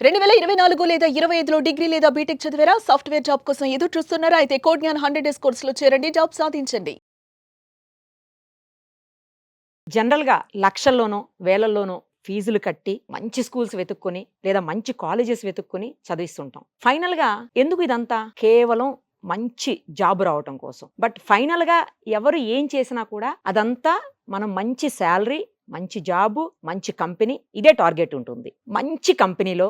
2024 లేదా 25లో డిగ్రీ లేదా బీటెక్ చదివారా? సాఫ్ట్‌వేర్ జాబ్ కోసం ఎదురు చూస్తున్నారా? అయితే కోడ్ జ్ఞాన్ 100 డేస్ కోర్సులో చేరండి. జాబ్ సాధించండి. జనరల్‌గా లక్షల్లోనో, వేలల్లోనో ఫీజులు కట్టి మంచి స్కూల్స్ వెతుక్కొని లేదా మంచి కాలేజెస్ వెతుక్కొని చదివిస్తుంటాం. ఫైనల్‌గా ఎందుకు ఇదంతా? కేవలం మంచి జాబ్ రావటం కోసం. బట్ ఫైనల్‌గా ఎవరు ఏం చేసినా కూడా అదంతా మనం మంచి సాలరీ, మంచి జాబు, మంచి కంపెనీ ఇదే టార్గెట్ ఉంటుంది. మంచి కంపెనీలో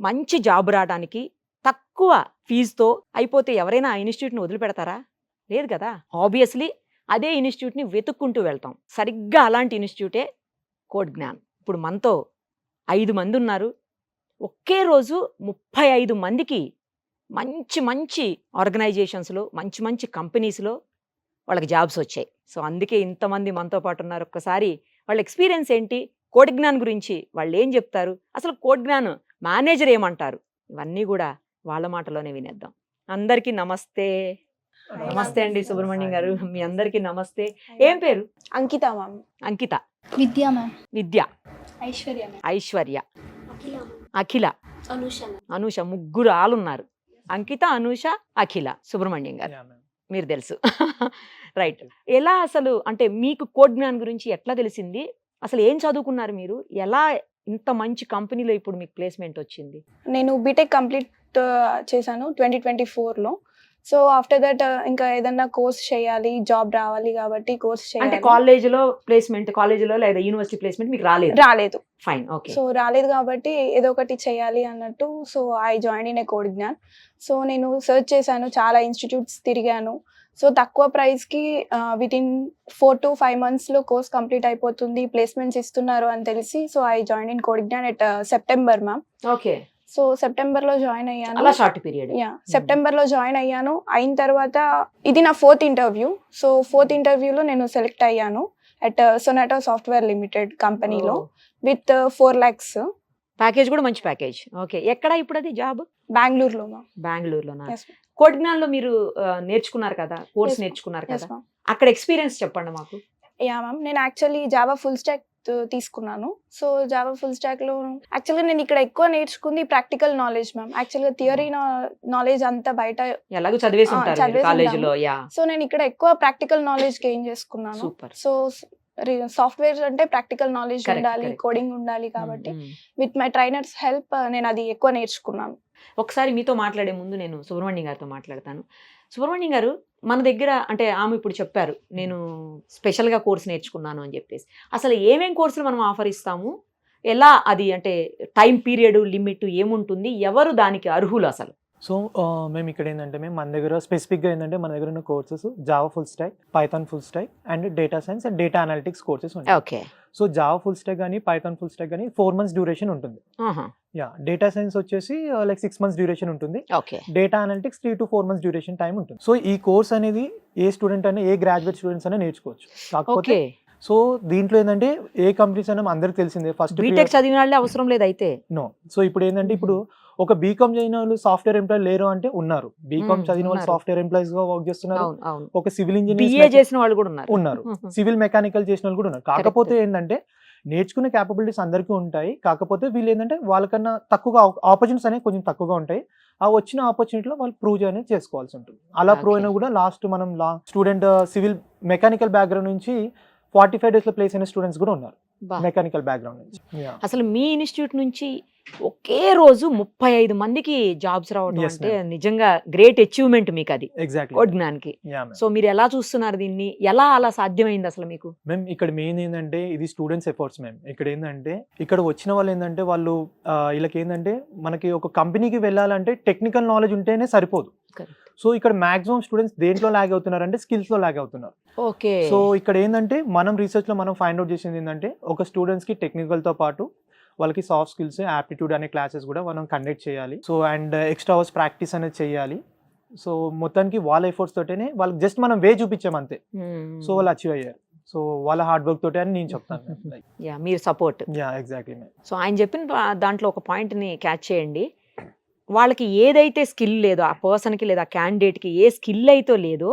మంచి జాబ్ రావడానికి తక్కువ ఫీజుతో అయిపోతే ఎవరైనా ఆ ఇన్‌స్టిట్యూట్‌ని వదిలిపెడతారా? లేదు కదా! ఆబ్వియస్‌లీ అదే ఇన్‌స్టిట్యూట్‌ని వెతుక్కుంటూ వెళ్తాం. సరిగ్గా అలాంటి ఇన్‌స్టిట్యూటే కోడ్ జ్ఞాన్. ఇప్పుడు మనతో 5 మందున్నారు. ఒకే రోజు 35 మందికి మంచి మంచి ఆర్గనైజేషన్స్‌లో, మంచి మంచి కంపెనీస్‌లో వాళ్ళకి జాబ్స్ వచ్చాయి. సో, అందుకే ఇంతమంది మనతో పాటున్నారు. ఒక్కసారి వాళ్ళ ఎక్స్‌పీరియన్స్ ఏంటి? కోడ్ జ్ఞాన్ గురించి వాళ్ళేం జెప్తారు? అసలు కోడ్ జ్ఞాన్ మేనేజర్ ఏమంటారు? ఇవన్నీ గూడా వాళ్ళ మాటలోనే వినేద్దాం. అందరికీ నమస్తే. నమస్తే అండి సుబ్రహ్మణ్యం గారు. మీ అందరికీ నమస్తే. ఏం పేరు? అంకిత మ్యామ్. అంకిత, విద్య మ్యామ్. విద్య, ఐశ్వర్య మ్యామ్. ఐశ్వర్య, అఖిల, అఖిల, అనుష, అనూష. ముగ్గురు ఆలున్నారు. అంకిత, అనూష, అఖిల. సుబ్రహ్మణ్యం గారు మీరు తెలుసు. రైట్. ఎలా అసలు అంటే మీకు కోడ్ జ్ఞాన్ గురించి ఎట్లా తెలిసింది? అసలు ఏం చదువుకున్నారు మీరు? ఎలా ఇంత మంచి కంపెనీలో ఇప్పుడు మీకు ప్లేస్‌మెంట్ వచ్చింది? నేను బీటెక్ కంప్లీట్ చేశాను 2024లో. సో ఆఫ్టర్ దట్ ఇంకా ఏదన్నా కోర్స్ చేయాలి, జాబ్ రావాలి కాబట్టి కోర్స్ అంటే చేయాలి. కాలేజీలో ప్లేస్‌మెంట్, కాలేజీలో లేదా యూనివర్సిటీ ప్లేస్‌మెంట్ మీకు రాలేదు. రాలేదు. ఫైన్. ఓకే. సో రాలేదు కాబట్టి ఏదో ఒకటి చేయాలి అన్నట్టు so I join in a code Gyan. So నేను సెర్చ్ చేశాను, చాలా ఇన్స్టిట్యూట్స్ తిరిగాను. సో తక్కువ ప్రైస్కి వితిన్ 4 to 5 monthsలో కోర్స్ కంప్లీట్ అయిపోతుంది, ప్లేస్మెంట్స్ ఇస్తున్నారు అని తెలిసి so I join in code Gyan at September ma'am. Okay. So సెప్టెంబర్లో జాయిన్ అయ్యాను. అలా షార్ట్ పీరియడ్. సెప్టెంబర్లో జాయిన్ అయ్యాను. అయిన తర్వాత ఇది నా 4th ఇంటర్వ్యూ. సో 4th ఇంటర్వ్యూలో నేను సెలెక్ట్ అయ్యాను అట్ సొనాటో సాఫ్ట్వేర్ లిమిటెడ్ కంపెనీలో విత్ 4 lakhs. ప్యాకేజ్ కూడా మంచి ప్యాకేజ్. ఓకే. ఎక్కడ ఇప్పుడు అది జాబ్? బెంగళూరులో మ్యామ్. బెంగళూరులోనా? Yes ma'am. కోడ్ జ్ఞాన్‌లో మీరు నేర్చుకున్నారు కదా, కోర్స్ Yes, ma'am. నేర్చుకున్నారు ఎస్ కదా, మ్యామ్. అక్కడ ఎక్స్పీరియన్స్ చెప్పండి మాకు. యా మ్యామ్, నేను యాక్చువల్లీ జావా ఫుల్ స్టాక్ తీసుకున్నాను. సో జావా ఫుల్ స్టాక్లో యాక్చువల్గా నేను ఇక్కడ ఎక్కువ నేర్చుకుంది ప్రాక్టికల్ నాలెడ్జ్ మ్యామ్. యాక్చువల్గా థియరీ నాలెడ్జ్ అంతా బయట. ఎలాగో చదివేసి ఉంటారు మీరు చదివేసి కాలేజీలో. యా, సో నేను ఇక్కడ ఎక్కువ ప్రాక్టికల్ నాలెడ్జ్ గెయిన్ చేసుకున్నాను. సూపర్. సో సాఫ్ట్వేర్ అంటే ప్రాక్టికల్ నాలెడ్జ్ Correct, ఉండాలి, correct. కోడింగ్ ఉండాలి కాబట్టి విత్ మై ట్రైనర్స్ హెల్ప్ నేను అది ఎక్కువ నేర్చుకున్నాను. ఒకసారి మీతో మాట్లాడే ముందు నేను సుబ్రహ్మణ్యం గారితో మాట్లాడతాను. సుబ్రహ్మణ్యం గారు, మన దగ్గర అంటే ఆమె ఇప్పుడు చెప్పారు నేను స్పెషల్గా కోర్స్ నేర్చుకున్నాను అని చెప్పేసి. అసలు ఏమేం కోర్సులు మనం ఆఫర్ ఇస్తాము, ఎలా అది అంటే టైం పీరియడ్ లిమిట్ ఏముంటుంది, ఎవరు దానికి అర్హులు అసలు? సో మేము ఇక్కడ ఏంటంటే మన దగ్గర స్పెసిఫిక్గా ఏంటంటే మన దగ్గర ఉన్న courses Java full stack, Python full stack and data science and data analytics courses ఉంటాయి. Okay. So Java full stack కానీ పైథాన్ ఫుల్ స్టాక్ కానీ 4 months డ్యూరేషన్ ఉంటుంది. యా, డేటా సైన్స్ వచ్చేసి లైక్ 6 months డ్యూరేషన్ ఉంటుంది. Okay. Data analytics 3 to 4 months duration time ఉంటుంది. So ఈ course అనేది ఏ స్టూడెంట్ అయినా, ఏ గ్రాడ్యుయేట్ స్టూడెంట్స్ అయినా నేర్చుకోవచ్చు. కాకపోతే ఓకే. సో దీంట్లో ఏంటంటే ఏ కంపెనీస్ అయినా అందరికి తెలిసిందే ఫస్ట్ బీటెక్ చదివిన వాళ్ళే అవసరం లేదు అయితే. నో. సో ఇప్పుడు ఏంటంటే ఇప్పుడు ఒక బీకామ్ చదివిన వాళ్ళు సాఫ్ట్వేర్ ఎంప్లాయ్ లేరు అంటే ఉన్నారు. బీకామ్ చదివిన వాళ్ళు ఉన్నారు. సాఫ్ట్వేర్ ఎంప్లాయీస్ గా వర్క్ చేస్తున్నారు. అవును, అవును. ఒక సివిల్ బిఏ ఇంజనీర్ చేసిన వాళ్ళు కూడా ఉన్నారు. ఉన్నారు. సివిల్ మెకానికల్ చేసిన వాళ్ళు కూడా ఉన్నారు. కాకపోతే ఏంటంటే నేర్చుకునే క్యాపబిలిటీస్ అందరికీ ఉంటాయి. కాకపోతే వీళ్ళు ఏంటంటే వాళ్ళకన్నా తక్కువగా ఆపర్చునిటీస్ అనేవి కొంచెం తక్కువగా ఉంటాయి. ఆ వచ్చిన ఆపర్చునిటీలో వాళ్ళు ప్రూవ్ అనేది చేసుకోవాల్సి ఉంటుంది. అలా ప్రూవ్ అయినా కూడా లాస్ట్ మనం స్టూడెంట్ సివిల్ మెకానికల్ బ్యాక్గ్రౌండ్ నుంచి 45 days లో ప్లేస్ అయిన స్టూడెంట్స్ కూడా ఉన్నారు బా. మెకానికల్ బ్యాక్గ్రౌండ్ నుంచి. అసలు మీ ఇన్స్టిట్యూట్ నుంచి ఒకే రోజు 35 మందికి జాబ్స్ రావడం Yes, అంటే ma'am. నిజంగా గ్రేట్ అచీవ్మెంట్ మీకు అది ఎగ్జాక్ట్లీ. కోడ్ జ్ఞాన్కి. సో మీరు ఎలా చూస్తున్నారు దీన్ని, ఎలా అలా సాధ్యమైంది అసలు మీకు? మేము ఇక్కడ మెయిన్ ఏంటంటే ఇది స్టూడెంట్స్ ఎఫర్ట్స్. మేము ఇక్కడ ఏంటంటే ఇక్కడ వచ్చిన వాళ్ళు ఏంటంటే వాళ్ళు వీళ్ళకి ఏంటంటే మనకి ఒక కంపెనీకి వెళ్ళాలంటే టెక్నికల్ నాలెడ్జ్ ఉంటేనే సరిపోదు. Correct. సో ఇక్కడ మాక్సిమం స్టూడెంట్స్ దేంట్లో లాగ్ అవుతున్నారు అంటే స్కిల్స్ లో లాగ్ అవుతున్నారు. ఓకే. సో ఇక్కడ ఏంటంటే మనం రీసెర్చ్ లో మనం ఫైండ్ అవుట్ చేసింది ఏంటంటే ఒక స్టూడెంట్స్ కి టెక్నికల్ తో పాటు వాళ్ళకి సాఫ్ట్ స్కిల్స్, యాప్టిట్యూడ్ అనే క్లాసెస్ కూడా మనం కండక్ట్ చేయాలి. So and extra hours practice అనేది చేయాలి. సో మొత్తానికి వాళ్ళ ఎఫర్ట్స్ తోటనే వాళ్ళకి జస్ట్ మనం వే చూపించాం అంతే. సో వాళ్ళు అచీవ్ అయ్యారు. సో వాళ్ళ హార్డ్ వర్క్ తోటే అని నేను చెప్తాను. యా, మీరు సపోర్ట్. Yeah, exactly. సో ఆయన చెప్పిన దాంట్లో ఒక పాయింట్ని క్యాచ్ చేయండి. వాళ్ళకి ఏదైతే స్కిల్ లేదో ఆ పర్సన్కి లేదా క్యాండిడేట్కి ఏ స్కిల్ అయితే లేదో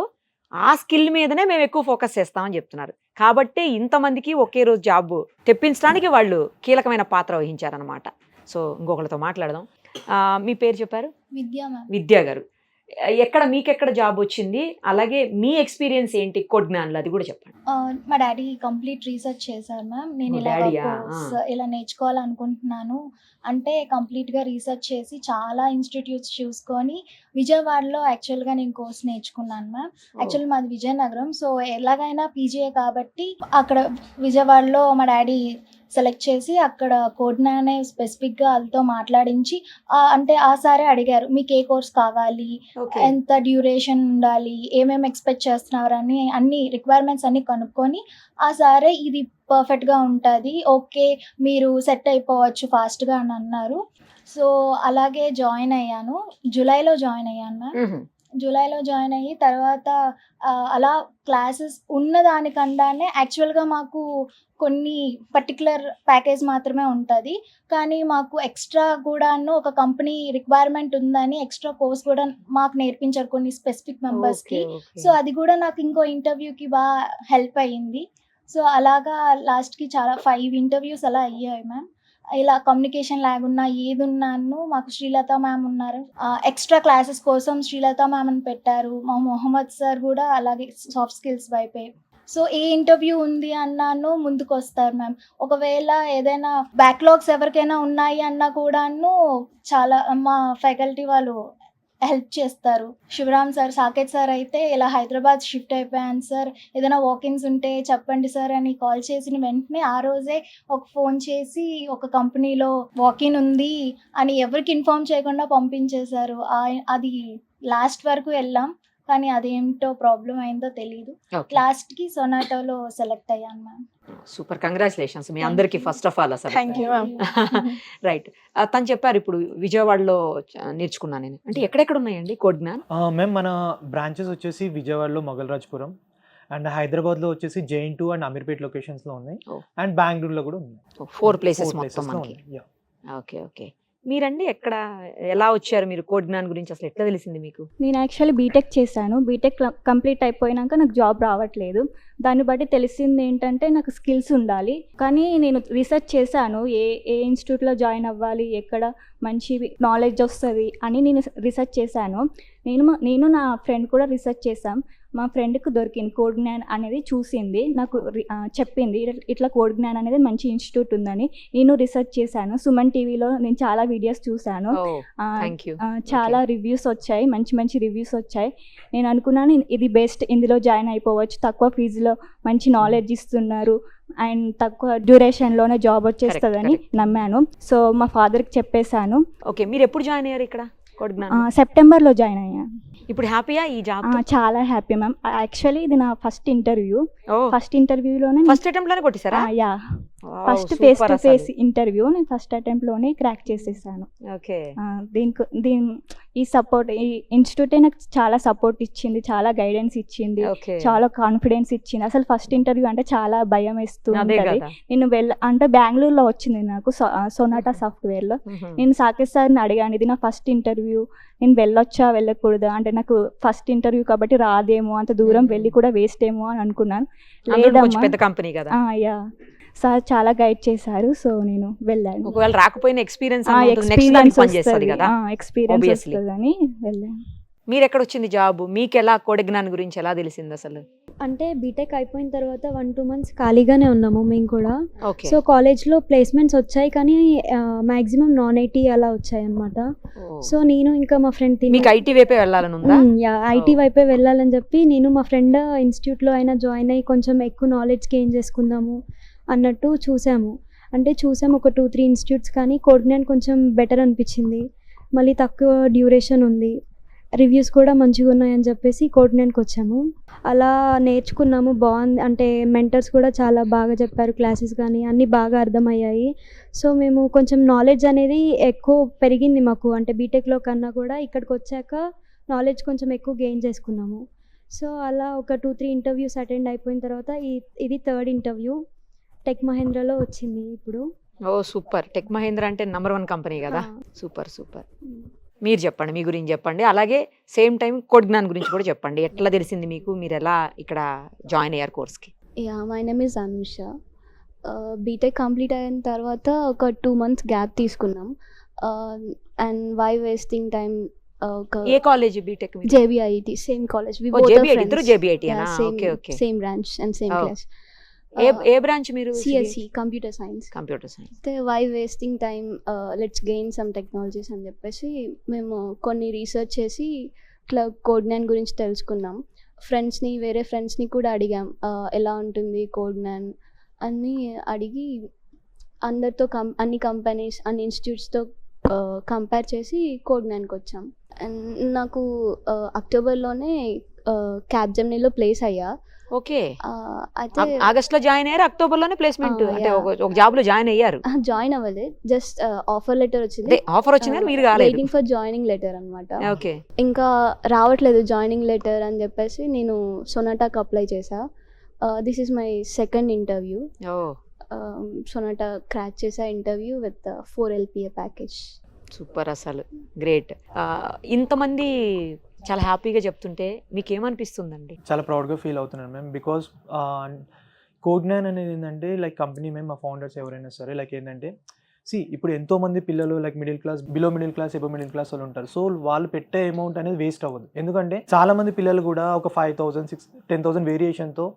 ఆ స్కిల్ మీదనే మేము ఎక్కువ ఫోకస్ చేస్తామని చెప్తున్నారు. కాబట్టి ఇంతమందికి ఒకే రోజు జాబ్ తెప్పించడానికి వాళ్ళు కీలకమైన పాత్ర వహించారనమాట. సో ఇంకొకరితో మాట్లాడదాం. మీ పేరు చెప్పారు? విద్యా మ్యామ్. విద్యా గారు. మీకెక్కడ జాబ్ వచ్చింది? అలాగే మీ ఎక్స్పీరియన్స్ ఏంటి కోడ్జ్ఞాన్‌లో అది కూడా చెప్పండి. మా డాడీ కంప్లీట్ రీసెర్చ్ చేశారు మ్యామ్. నేను మీ ఇలాగ డాడీయా? కోర్స్ ఇలా నేర్చుకోవాలనుకుంటున్నాను అంటే కంప్లీట్గా రీసెర్చ్ చేసి చాలా ఇన్స్టిట్యూట్స్ చూసుకొని విజయవాడలో యాక్చువల్గా నేను కోర్స్ నేర్చుకున్నాను మ్యామ్. యాక్చువల్లీ మాది విజయనగరం. సో ఎలాగైనా పీజీఏ కాబట్టి అక్కడ విజయవాడలో మా డాడీ సెలెక్ట్ చేసి అక్కడ కోడ్జ్ఞానే స్పెసిఫిక్గా వాళ్ళతో మాట్లాడించి అంటే ఆ సారే అడిగారు మీకు ఏ కోర్స్ కావాలి, ఓకే. ఎంత డ్యూరేషన్ ఉండాలి, ఏమేమి ఎక్స్పెక్ట్ చేస్తున్నారని అన్ని రిక్వైర్మెంట్స్ అన్ని కనుక్కొని ఆ సారే ఇది పర్ఫెక్ట్గా ఉంటుంది, ఓకే మీరు సెట్ అయిపోవచ్చు ఫాస్ట్గా అని అన్నారు. సో అలాగే జాయిన్ అయ్యాను. జూలైలో జాయిన్ అయ్యాను మ్యామ్. హుహు. జూలైలో జాయిన్ అయ్యి తర్వాత అలా క్లాసెస్ ఉన్నదానికండానే యాక్చువల్గా మాకు కొన్ని పర్టికులర్ ప్యాకేజ్ మాత్రమే ఉంటుంది, కానీ మాకు ఎక్స్ట్రా కూడాను ఒక కంపెనీ రిక్వైర్మెంట్ ఉందని ఎక్స్ట్రా కోర్స్ కూడా మాకు నేర్పించారు కొన్ని స్పెసిఫిక్ మెంబర్స్కి. Okay, okay. సో అది కూడా నాకు ఇంకో ఇంటర్వ్యూకి బాగా హెల్ప్ అయ్యింది. సో అలాగా లాస్ట్కి చాలా 5 ఇంటర్వ్యూస్ అలా అయ్యాయి మ్యామ్. ఇలా కమ్యూనికేషన్ లేకున్నా ఏది ఉన్నాను మాకు శ్రీలత మ్యామ్ ఉన్నారు. ఎక్స్ట్రా క్లాసెస్ కోసం శ్రీలత మ్యామ్ అని పెట్టారు. మా మొహమ్మద్ సార్ కూడా అలాగే సాఫ్ట్ స్కిల్స్ వైపే. సో ఏ ఇంటర్వ్యూ ఉంది అన్నాను ముందుకు వస్తారు మ్యామ్. ఒకవేళ ఏదైనా బ్యాక్లాగ్స్ ఎవరికైనా ఉన్నాయి అన్నా కూడాను చాలా మా ఫ్యాకల్టీ వాళ్ళు హెల్ప్ చేస్తారు. శివరామ్ సార్, సాకేత్ సార్ అయితే ఇలా హైదరాబాద్ షిఫ్ట్ అయిపోయాను సార్, ఏదైనా వాకిన్స్ ఉంటే చెప్పండి సార్ అని కాల్ చేసిన వెంటనే ఆ రోజే ఒక ఫోన్ చేసి ఒక కంపెనీలో వాకిన్ ఉంది అని ఎవరికి ఇన్ఫార్మ్ చేయకుండా పంపించేశారు. అది లాస్ట్ వరకు వెళ్ళాం, కానీ అదేంటో ప్రాబ్లం అయిందో తెలీదు. ఓకే. లాస్ట్కి సొనాటోలో సెలెక్ట్ అయ్యాను మ్యామ్. సూపర్, కంగ్రాచులేషన్స్ మీ Thank అందరికి you. ఫస్ట్ ఆఫ్ ఆల్ అసలు. Thank you ma'am. రైట్. తను చెప్పారు ఇప్పుడు విజయవాడలో నేర్చుకున్నాను నేను అంటే ఎక్కడెక్కడ ఉన్నాయండి కోడ్జ్ఞాన్? మేము మన బ్రాంచెస్ వచ్చేసి విజయవాడలో మొగల్రాజ్పురం అండ్ హైదరాబాద్లో వచ్చేసి జైన్2 అండ్ అమీర్పేట్ లొకేషన్స్లో ఉన్నాయి Oh. అండ్ బెంగళూరులో కూడా ఉంది. 4 ప్లేసెస్ 4 మొత్తం ప్లేసెస్లో మనకి. ఉన్నాయి. Yeah. Okay, okay. మీరండి ఎలా వచ్చారు మీరు కోడ్జ్ఞాన్ గురించి అసలు ఎట్లా తెలిసింది మీకు? నేను యాక్చువల్లీ బీటెక్ చేశాను. బీటెక్ కంప్లీట్ అయిపోయినాక నాకు జాబ్ రావట్లేదు. దాన్ని బట్టి తెలిసింది ఏంటంటే నాకు స్కిల్స్ ఉండాలి. కానీ నేను రీసెర్చ్ చేశాను ఏ ఇన్స్టిట్యూట్లో జాయిన్ అవ్వాలి, ఎక్కడ మంచి నాలెడ్జ్ వస్తుంది అని నేను రీసెర్చ్ చేశాను. నేను నా ఫ్రెండ్ కూడా రీసెర్చ్ చేశాం. మా ఫ్రెండ్కి దొరికింది కోడ్జ్ఞాన్ అనేది, చూసింది నాకు చెప్పింది ఇట్లా కోడ్జ్ఞాన్ అనేది మంచి ఇన్స్టిట్యూట్ ఉందని. నేను రీసెర్చ్ చేశాను. సుమన్ టీవీలో నేను చాలా వీడియోస్ చూశాను. Thank you. చాలా రివ్యూస్ వచ్చాయి, మంచి రివ్యూస్ వచ్చాయి. నేను అనుకున్నాను ఇది బెస్ట్, ఇందులో జాయిన్ అయిపోవచ్చు, తక్కువ ఫీజులో మంచి నాలెడ్జ్ ఇస్తున్నారు అండ్ తక్కువ డ్యూరేషన్లోనే జాబ్ వచ్చేస్తుందని నమ్మాను. సో మా ఫాదర్కి చెప్పేశాను. ఓకే, మీరు ఎప్పుడు జాయిన్ అయ్యారు ఇక్కడ కోడ్జ్ఞాన్? సెప్టెంబర్లో జాయిన్ అయ్యాను. ఇప్పుడు హ్యాపీయా ఈ జాబ్? చాలా హ్యాపీ మ్యామ్. యాక్చువల్లీ ఇది నా ఫస్ట్ ఇంటర్వ్యూ. ఫస్ట్ ఇంటర్వ్యూలోనే ఫస్ట్ అటెంప్ట్ లోనే కొట్టేసారా? యా, first face to face interview నేను ఫస్ట్ అటెంప్ట్లోనే క్రాక్ చేసేసాను. ఓకే. ఈ సపోర్ట్, ఈ ఇన్స్టిట్యూటే నాకు చాలా సపోర్ట్ ఇచ్చింది, చాలా గైడెన్స్ ఇచ్చింది, ఓకే. చాలా కాన్ఫిడెన్స్ ఇచ్చింది. అసలు ఫస్ట్ ఇంటర్వ్యూ అంటే చాలా భయం వేస్తూ అదే ఉంటుంది. కదా. నేను అంటే బెంగళూరులో వచ్చింది నాకు సొనాటా సాఫ్ట్వేర్లో. నేను సాకేత్ సార్ని అడిగాను ఇది నా ఫస్ట్ ఇంటర్వ్యూ, నేను వెళ్ళొచ్చా వెళ్ళకూడదా అంటే నాకు ఫస్ట్ ఇంటర్వ్యూ కాబట్టి రాదేమో, అంత దూరం వెళ్ళి కూడా వేస్ట్ ఏమో అని అనుకున్నాను. లేదమ్మా, పెద్ద కంపెనీ కదా. యా, సార్ చాలా గైడ్ చేశారు. సో నేను వెళ్ళాను. ఒకవేళ రాకపోయిన ఎక్స్పీరియన్స్ ఎక్స్పీరియన్స్ పనిచేస్తుంది కదా. Experience Obviously. వస్తుందని వెళ్ళాను. మీరు ఎక్కడ వచ్చింది జాబ్? మీకు ఎలా కోడ్జ్ఞాన్ గురించి ఎలా తెలిసింది అసలు? అంటే బీటెక్ అయిపోయిన తర్వాత 1-2 months ఖాళీగానే ఉన్నాము మేము కూడా. ఓకే. సో కాలేజ్లో ప్లేస్మెంట్స్ వచ్చాయి, కానీ మ్యాక్సిమం నాన్ ఐటీ అలా వచ్చాయి అనమాట. సో నేను ఇంకా మా ఫ్రెండ్ మీకు ఐటీ వైపే వెళ్ళాలని ఉందా? ఐటీ వైపే వెళ్ళాలని చెప్పి నేను మా ఫ్రెండ్ ఇన్స్టిట్యూట్లో అయినా జాయిన్ అయ్యి కొంచెం ఎక్కువ నాలెడ్జ్ గెయిన్ చేసుకుందాము అన్నట్టు చూసాము. ఒక 2-3 ఇన్స్టిట్యూట్స్, కానీ కోడ్జ్ఞాన్ కొంచెం బెటర్ అనిపించింది. మళ్ళీ తక్కువ డ్యూరేషన్ ఉంది, రివ్యూస్ కూడా మంచిగా ఉన్నాయని చెప్పేసి కోడ్జ్ఞాన్కి వచ్చాము. అలా నేర్చుకున్నాము, బాగుంది. అంటే మెంటర్స్ కూడా చాలా బాగా చెప్పారు, క్లాసెస్ కానీ అన్నీ బాగా అర్థమయ్యాయి. సో మేము కొంచెం నాలెడ్జ్ అనేది ఎక్కువ పెరిగింది మాకు. అంటే బీటెక్లో కన్నా కూడా ఇక్కడికి వచ్చాక నాలెడ్జ్ కొంచెం ఎక్కువ గెయిన్ చేసుకున్నాము. సో అలా ఒక 2-3 ఇంటర్వ్యూస్ అటెండ్ అయిపోయిన తర్వాత ఇది 3rd ఇంటర్వ్యూ టెక్ మహేంద్రలో వచ్చింది ఇప్పుడు. ఓ సూపర్. టెక్ మహేంద్ర అంటే నెంబర్ 1 కంపెనీ కదా. సూపర్. మీరు చెప్పండి, మీ గురించి చెప్పండి, అలాగే సేమ్ టైం కోడ్జ్ఞాన్ గురించి కూడా చెప్పండి. ఎట్లా తెలిసింది మీకు, మీరు ఎలా ఇక్కడ జాయిన్ అయ్యారు కోర్స్కి? My name is Anusha. BTech complete అయిన తర్వాత ఒక 2 months గ్యాప్ తీసుకున్నాం. అండ్ వై వేస్టింగ్ టైం ఒక ఏ కాలేజ్ బీటెక్ మీరు? JBIT same college we oh, JBIT, ఇద్దరు JBIT ఏనా? Same okay, okay. Same branch and same Oh. Class ఏ బ్రాంచ్ మీరు? CSC computer science. Computer science. అయితే why wasting time let's gain some technologies అని చెప్పేసి మేము కొన్ని రీసెర్చ్ చేసి ఇట్లా కోడ్9 గురించి తెలుసుకున్నాం. వేరే ఫ్రెండ్స్ని కూడా అడిగాం ఎలా ఉంటుంది కోడ్9 అని అడిగి అందరితో అన్ని కంపెనీస్ అన్ని ఇన్స్టిట్యూట్స్తో కంపేర్ చేసి కోడ్9కి వచ్చాం. అండ్ నాకు అక్టోబర్లోనే క్యాప్జెమినీలో ప్లేస్ అయ్యా. ఓకే, అయితే ఆగస్ట్ లో జాయిన్ అయ్యారు, అక్టోబర్ లోనే ప్లేస్మెంట్, Ah, అంటే yeah. ఒక జాబ్ లో జాయిన్ అయ్యారు. జాయిన్ అవ్వలేదు, జస్ట్ ఆఫర్ లెటర్ వచ్చింది. ఆఫర్ వచ్చింది కానీ మీరు కాలేదు. వెయిటింగ్ ఫర్ జాయినింగ్ లెటర్ అనమాట. ఓకే, ఇంకా రావట్లేదు జాయినింగ్ లెటర్ అని చెప్పేసి నేను సొనాటాకి అప్లై చేశా. This is my second interview. Oh Sonata crack చేసా interview with 4 LPA package. Super, అసలు గ్రేట్. ఇంతమంది చాలా హ్యాపీగా చెప్తుంటే మీకు ఏమనిపిస్తుందండి? చాలా ప్రౌడ్గా ఫీల్ అవుతున్నాను మ్యామ్. బికాస్ కోడ్9 అనేది ఏంటంటే లైక్ కంపెనీ మేము మా ఫౌండర్స్ ఎవరైనా సరే లైక్ ఏంటంటే ఇప్పుడు ఎంతోమంది పిల్లలు like middle class, below middle class, above middle class వాళ్ళు ఉంటారు. సో వాళ్ళు పెట్టే అమౌంట్ అనేది వేస్ట్ అవ్వదు. ఎందుకంటే చాలామంది పిల్లలు కూడా ఒక 5,000, 10,000 వేరియేషన్తో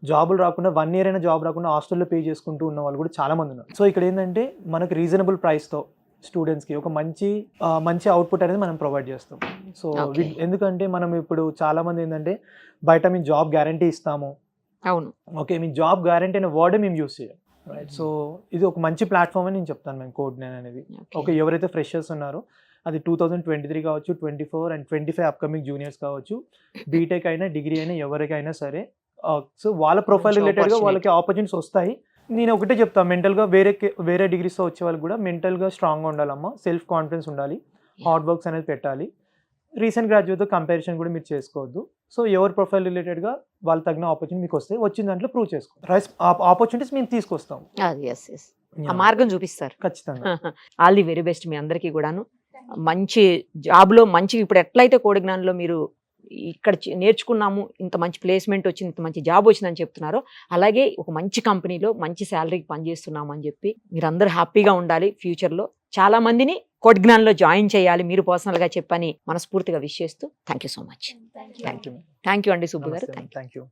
జాబులు రాకుండా 1 year అయినా జాబ్ రాకుండా హాస్టల్లో పే చేసుకుంటూ ఉన్న వాళ్ళు కూడా చాలామంది ఉన్నారు. సో ఇక్కడ ఏంటంటే మనకు రీజనబుల్ ప్రైస్తో స్టూడెంట్స్కి ఒక మంచి అవుట్పుట్ అనేది మనం ప్రొవైడ్ చేస్తాం. So Okay. ఎందుకంటే మనం ఇప్పుడు చాలామంది ఏంటంటే బయట మేము జాబ్ గ్యారంటీ ఇస్తాము, అవును, ఓకే మీ జాబ్ గ్యారంటీ అనే వర్డే మేము యూస్ చేయాలి, రైట్? సో ఇది ఒక మంచి ప్లాట్ఫామ్ అని నేను చెప్తాను మేము కోడ్9 అనేది. ఓకే, ఎవరైతే ఫ్రెషర్స్ ఉన్నారో అది 2023 కావచ్చు, 24 and 25 అప్కమింగ్ జూనియర్స్ కావచ్చు, బీటెక్ అయినా డిగ్రీ అయినా ఎవరికైనా సరే, సో వాళ్ళ ప్రొఫైల్ మంచి రిలేటెడ్గా opportunity. వాళ్ళకి ఆపర్చునిటీస్ వస్తాయి. నేను ఒకటే చెప్తాను, మెంటల్గా వేరే డిగ్రీస్తో వచ్చే వాళ్ళకి కూడా మెంటల్గా స్ట్రాంగ్గా ఉండాలమ్మా, సెల్ఫ్ కాన్ఫిడెన్స్ ఉండాలి, హార్డ్ వర్క్స్ అనేది పెట్టాలి. రీసెంట్ గ్రాడ్యుయేట్తో కంపారిజన్ కూడా మీరు చేసుకోవద్దు. సో ఎవరి ప్రొఫైల్ రిలేటెడ్గా వాళ్ళు తగిన ఆపర్చునిటీ మీకు వస్తే వచ్చిన దాంట్లో ప్రూవ్ చేసుకోవాలి. ఆపర్చునిటీస్ మేము తీసుకొస్తాం, అది ఎస్ ఎస్, ఆ మార్గం చూపిస్తారు. ఖచ్చితంగా. ఆల్ ది వెరీ బెస్ట్ మీ అందరికీ కూడాను. మంచి జాబ్లో మంచి, ఇప్పుడు ఎట్లయితే కోడిజ్ఞానంలో మీరు ఇక్కడ నేర్చుకున్నాము, ఇంత మంచి ప్లేస్మెంట్ వచ్చింది, ఇంత మంచి జాబ్ వచ్చిందని చెప్తున్నారో, అలాగే ఒక మంచి కంపెనీలో మంచి శాలరీకి పనిచేస్తున్నాము అని చెప్పి మీరందరూ హ్యాపీగా ఉండాలి. ఫ్యూచర్లో చాలా మందిని కోడిజ్ఞానంలో జాయిన్ చేయాలి మీరు పర్సనల్గా చెప్పని మనస్ఫూర్తిగా విష్ చేస్తూ thank you so much. Thank you. Thank you అండి సుబ్బు గారు. Thank you.